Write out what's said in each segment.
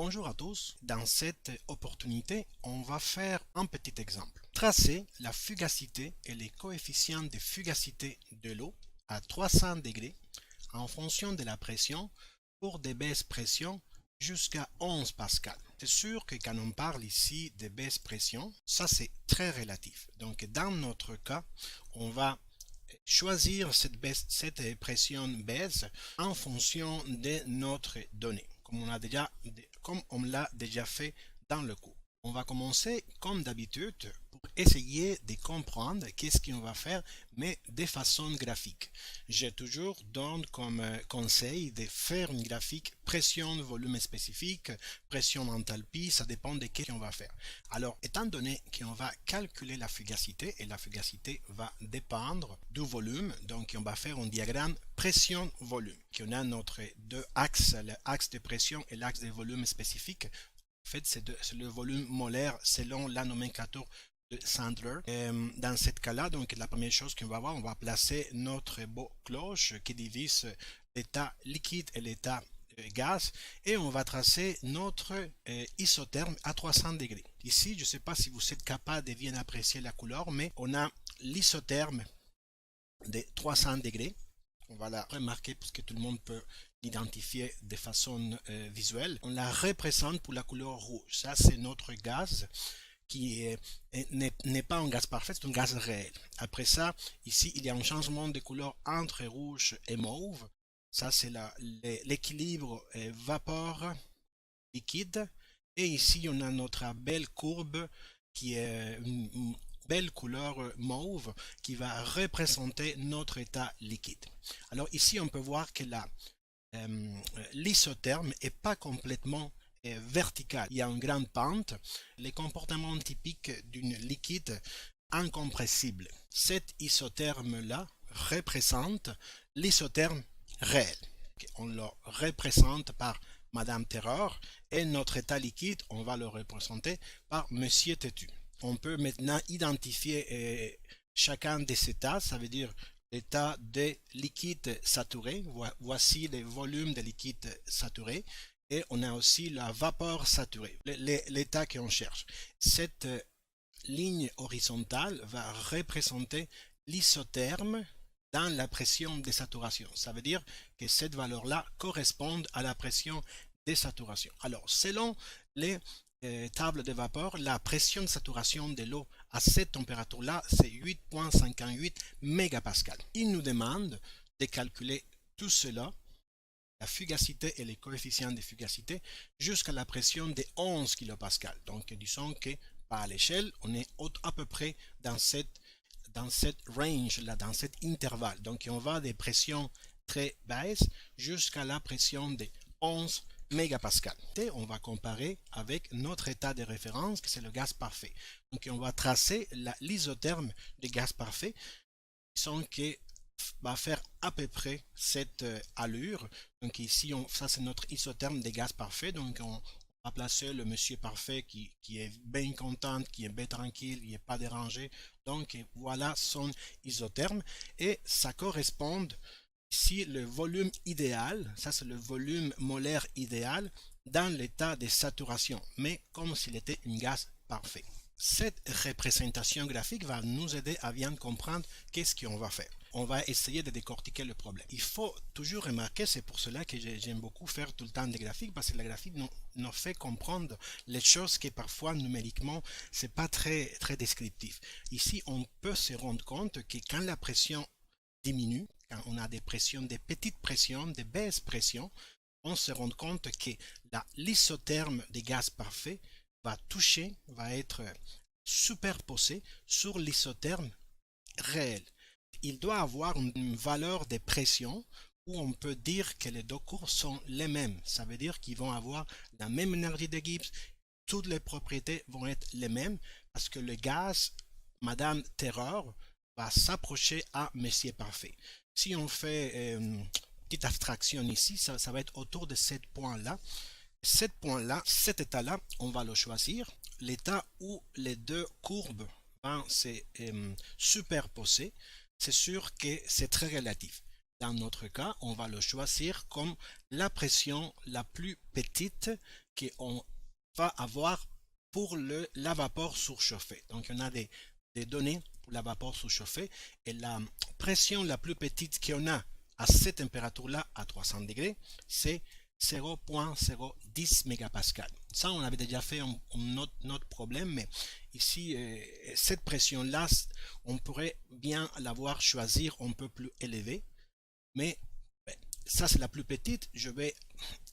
Bonjour à tous, dans cette opportunité, on va faire un petit exemple. Tracer la fugacité et les coefficients de fugacité de l'eau à 300 degrés en fonction de la pression pour des baisses pression jusqu'à 11 pascal. C'est sûr que quand on parle ici de baisse pression, ça c'est très relatif. Donc dans notre cas, on va choisir cette pression baisse en fonction de notre donnée, comme on l'a déjà fait dans le cours. On va commencer comme d'habitude pour essayer de comprendre qu'est-ce qu'on va faire, mais de façon graphique. Je toujours donne comme conseil de faire une graphique pression, volume spécifique, pression enthalpie, ça dépend de ce qu'on va faire. Alors, étant donné qu'on va calculer la fugacité, et la fugacité va dépendre du volume, donc on va faire un diagramme pression-volume. On a notre deux axes, l'axe de pression et l'axe de volume spécifique. En fait, c'est le volume molaire selon la nomenclature de Sandler. Dans ce cas-là, donc la première chose qu'on va voir, on va placer notre beau cloche qui divise l'état liquide et l'état gaz et on va tracer notre isotherme à 300 degrés. Ici, je ne sais pas si vous êtes capable de bien apprécier la couleur, mais on a l'isotherme de 300 degrés. On va la remarquer parce que tout le monde peut l'identifier de façon visuelle. On la représente pour la couleur rouge. Ça, c'est notre gaz qui n'est pas un gaz parfait, c'est un gaz réel. Après ça, ici, il y a un changement de couleur entre rouge et mauve. Ça, c'est l'équilibre vapeur liquide. Et ici, on a notre belle courbe qui est une belle couleur mauve qui va représenter notre état liquide. Alors ici, on peut voir que l'isotherme n'est pas complètement vertical. Il y a une grande pente. Les comportements typiques d'une liquide incompressible. Cet isotherme-là représente l'isotherme réel. On le représente par Madame Terreur et notre état liquide, on va le représenter par Monsieur Têtu. On peut maintenant identifier chacun des états, ça veut dire l'état de liquide saturé. Voici les volumes de liquide saturé. Et on a aussi la vapeur saturée, l'état qu'on cherche. Cette ligne horizontale va représenter l'isotherme dans la pression de saturation. Ça veut dire que cette valeur-là correspond à la pression de saturation. Alors, selon les tables de vapeur, la pression de saturation de l'eau à cette température-là, c'est 8,58 mégapascal. Il nous demande de calculer tout cela, la fugacité et les coefficients de fugacité, jusqu'à la pression de 11 kPa. Donc, disons que par l'échelle, on est à peu près dans cette range-là, dans cet intervalle. Donc, on va des pressions très basses jusqu'à la pression de 11 mégapascal. Et on va comparer avec notre état de référence, que c'est le gaz parfait. Donc, on va tracer l'isotherme de gaz parfait, sans que va faire à peu près cette allure. Donc ici, ça c'est notre isotherme de gaz parfait. Donc on va placer le monsieur parfait qui est bien content, qui est bien tranquille, il n'est pas dérangé. Donc voilà son isotherme. Et ça correspond ici le volume idéal, ça c'est le volume molaire idéal dans l'état de saturation, mais comme s'il était un gaz parfait. Cette représentation graphique va nous aider à bien comprendre qu'est-ce qu'on va faire. On va essayer de décortiquer le problème. Il faut toujours remarquer, c'est pour cela que j'aime beaucoup faire tout le temps des graphiques, parce que la graphique nous fait comprendre les choses qui parfois numériquement, c'est pas très descriptif. Ici, on peut se rendre compte que quand la pression diminue, quand on a des pressions, des petites pressions, des basses pressions, on se rend compte que l'isotherme des gaz parfaits va être superposé sur l'isotherme réel. Il doit avoir une valeur de pression où on peut dire que les deux courbes sont les mêmes. Ça veut dire qu'ils vont avoir la même énergie de Gibbs, toutes les propriétés vont être les mêmes parce que le gaz, Madame Terreur, va s'approcher à Monsieur Parfait. Si on fait une petite abstraction ici, ça va être autour de ce point-là. Cet état-là, on va le choisir. L'état où les deux courbes vont se superposer, c'est sûr que c'est très relatif. Dans notre cas, on va le choisir comme la pression la plus petite qu'on va avoir pour la vapeur surchauffée. Donc, on a des données pour la vapeur surchauffée et la pression la plus petite qu'on a à cette température-là, à 300 degrés, c'est 0,010 mégapascal. Ça, on avait déjà fait notre problème, mais ici, cette pression-là, on pourrait bien l'avoir choisir un peu plus élevée, mais ça, c'est la plus petite. Je vais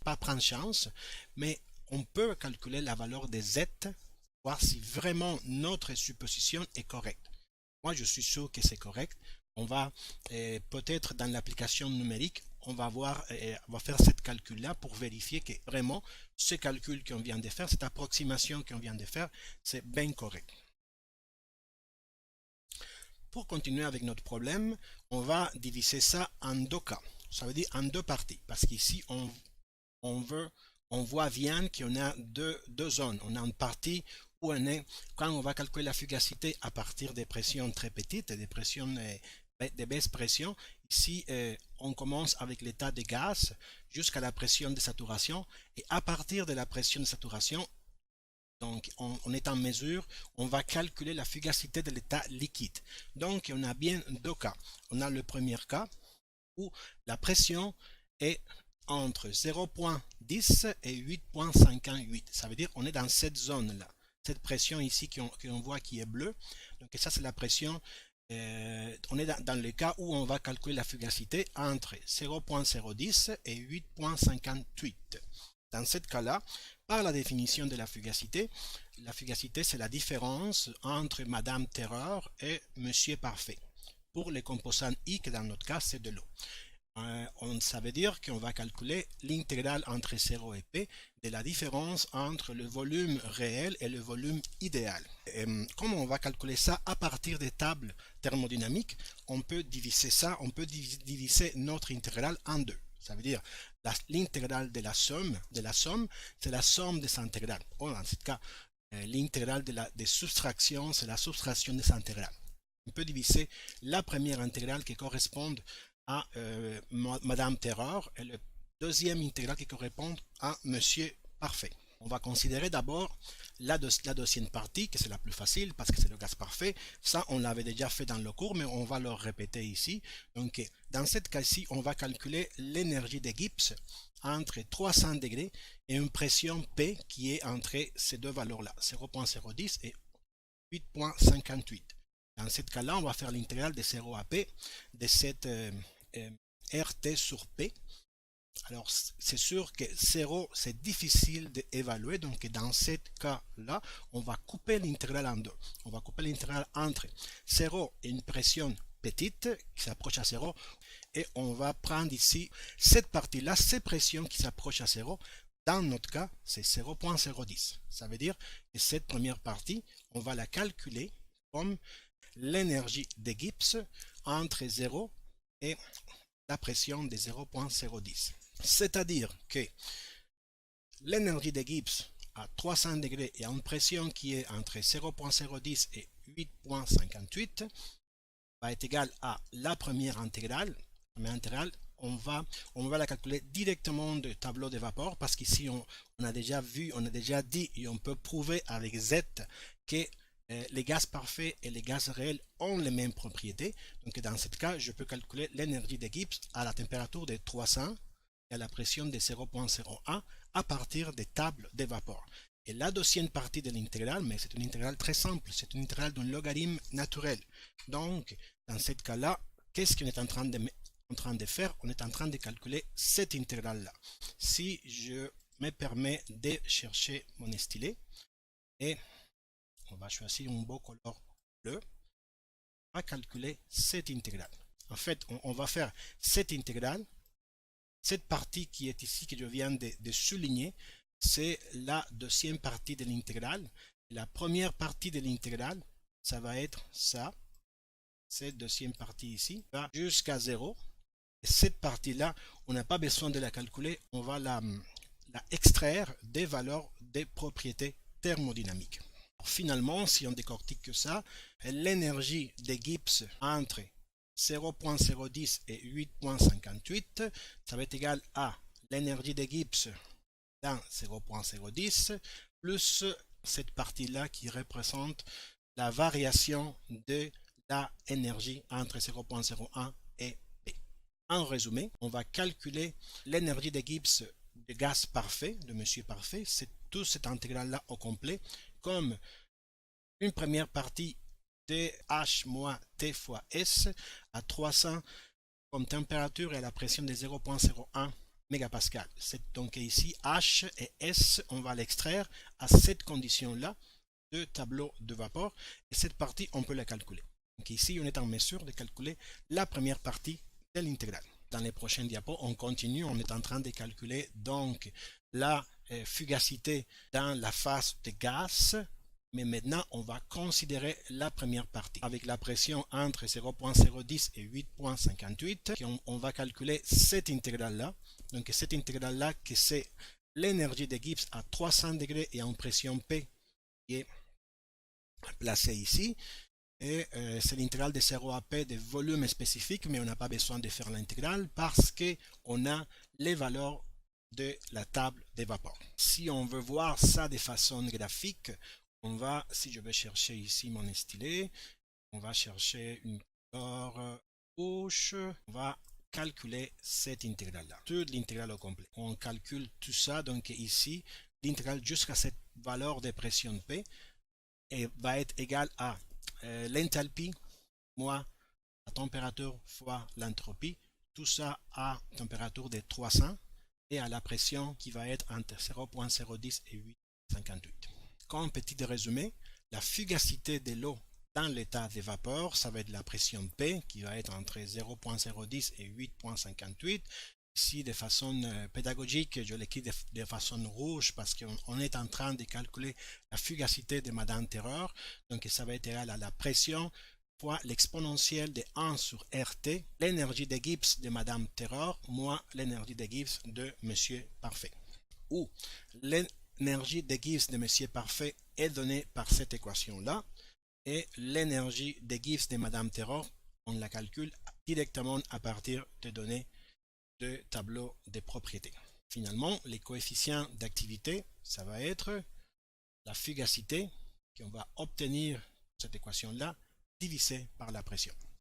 pas prendre chance, mais on peut calculer la valeur des Z, voir si vraiment notre supposition est correcte. Moi, je suis sûr que c'est correct. On va peut-être dans l'application numérique, on va faire cette calcul-là pour vérifier que vraiment ce calcul qu'on vient de faire, cette approximation qu'on vient de faire, c'est bien correct. Pour continuer avec notre problème, on va diviser ça en deux cas. Ça veut dire en deux parties, parce qu'ici, on voit bien qu'on a deux zones. On a une partie où quand on va calculer la fugacité à partir des pressions très petites, des pressions de baisse pression. Ici, on commence avec l'état de gaz jusqu'à la pression de saturation. Et à partir de la pression de saturation, donc on est en mesure, on va calculer la fugacité de l'état liquide. Donc, on a bien deux cas. On a le premier cas où la pression est entre 0,10 et 8,58. Ça veut dire qu'on est dans cette zone-là. Cette pression ici qu'on voit qui est bleue. Donc ça, c'est la pression. On est dans le cas où on va calculer la fugacité entre 0,010 et 8,58. Dans ce cas-là, par la définition de la fugacité c'est la différence entre Madame Terreur et Monsieur Parfait. Pour les composants I, que dans notre cas, c'est de l'eau. Ça veut dire qu'on va calculer l'intégrale entre 0 et P de la différence entre le volume réel et le volume idéal. Comme on va calculer ça à partir des tables thermodynamiques, on peut diviser ça, on peut diviser notre intégrale en deux. Ça veut dire l'intégrale de la somme, c'est la somme des intégrales. Dans ce cas, l'intégrale des soustractions, c'est la soustraction des intégrales. On peut diviser la première intégrale qui correspond à Madame Terreur et le deuxième intégrale qui correspond à Monsieur Parfait. On va considérer d'abord la deuxième partie, que c'est la plus facile parce que c'est le gaz parfait. Ça, on l'avait déjà fait dans le cours, mais on va le répéter ici. Donc, dans cette cas-ci, on va calculer l'énergie de Gibbs entre 300 degrés et une pression P qui est entre ces deux valeurs-là, 0,010 et 8,58. Dans ce cas-là, on va faire l'intégrale de 0 à P de cette RT sur P. Alors, c'est sûr que 0, c'est difficile d'évaluer. Donc, dans ce cas-là, on va couper l'intégrale en deux. On va couper l'intégrale entre 0 et une pression petite qui s'approche à 0. Et on va prendre ici cette partie-là, ces pressions qui s'approchent à 0. Dans notre cas, c'est 0,010. Ça veut dire que cette première partie, on va la calculer comme l'énergie de Gibbs entre 0 et la pression de 0,010. C'est-à-dire que l'énergie de Gibbs à 300 degrés et à une pression qui est entre 0,010 et 8,58 va être égale à la première intégrale. On va la calculer directement du tableau de vapeur parce qu'ici on a déjà vu, on a déjà dit et on peut prouver avec Z que les gaz parfaits et les gaz réels ont les mêmes propriétés. Donc dans ce cas, je peux calculer l'énergie de Gibbs à la température de 300 et à la pression de 0,01 à partir des tables de vapeur. Et la deuxième partie de l'intégrale, mais c'est une intégrale très simple, c'est une intégrale d'un logarithme naturel. Donc dans ce cas-là, qu'est-ce qu'on est en train de faire? On est en train de calculer cette intégrale-là. Si je me permets de chercher mon stylet et on va choisir un beau couleur bleu, on va calculer cette intégrale. En fait, on va faire cette intégrale. Cette partie qui est ici, que je viens de souligner, c'est la deuxième partie de l'intégrale. La première partie de l'intégrale, ça va être ça. Cette deuxième partie ici, va jusqu'à 0. Et cette partie-là, on n'a pas besoin de la calculer. On va la extraire des valeurs des propriétés thermodynamiques. Finalement, si on décortique ça, l'énergie de Gibbs entre 0,010 et 8,58, ça va être égal à l'énergie de Gibbs dans 0.010 plus cette partie-là qui représente la variation de la énergie entre 0.01 et P. En résumé, on va calculer l'énergie de Gibbs de gaz parfait, de monsieur parfait, c'est tout cette intégrale-là au complet, comme une première partie de H moins T fois S à 300 comme température et à la pression de 0.01 mégapascal. Donc ici, H et S, on va l'extraire à cette condition-là de tableau de vapeur. Et cette partie, on peut la calculer. Donc ici, on est en mesure de calculer la première partie de l'intégrale. Dans les prochains diapos, on continue. On est en train de calculer donc la fugacité dans la phase de gaz. Mais maintenant, on va considérer la première partie. Avec la pression entre 0.010 et 8.58, on va calculer cette intégrale-là. Donc cette intégrale-là, que c'est l'énergie de Gibbs à 300 degrés et en pression P qui est placée ici. Et c'est l'intégrale de 0 à P de volume spécifique, mais on n'a pas besoin de faire l'intégrale parce qu'on a les valeurs de la table des vapeurs. Si on veut voir ça de façon graphique, on va, si je vais chercher ici mon stylet, on va chercher une couleur rouge, on va calculer cette intégrale-là, toute l'intégrale au complet. On calcule tout ça, donc ici, l'intégrale jusqu'à cette valeur de pression P et va être égale à l'enthalpie moins la température fois l'entropie, tout ça à température de 300 et à la pression qui va être entre 0.010 et 8.58. Comme petit résumé, la fugacité de l'eau dans l'état de vapeur, ça va être la pression P qui va être entre 0.010 et 8.58. Ici, de façon pédagogique, je l'écris de façon rouge parce qu'on est en train de calculer la fugacité de Madame Terreur. Donc, ça va être égal à la pression fois l'exponentielle de 1 sur RT, l'énergie de Gibbs de Madame Terreur moins l'énergie de Gibbs de Monsieur Parfait. Ou l'énergie de Gibbs de Monsieur Parfait est donnée par cette équation-là et l'énergie de Gibbs de Madame Terreur, on la calcule directement à partir de données de tableau des propriétés. Finalement, les coefficients d'activité, ça va être la fugacité qu'on va obtenir cette équation-là divisée par la pression.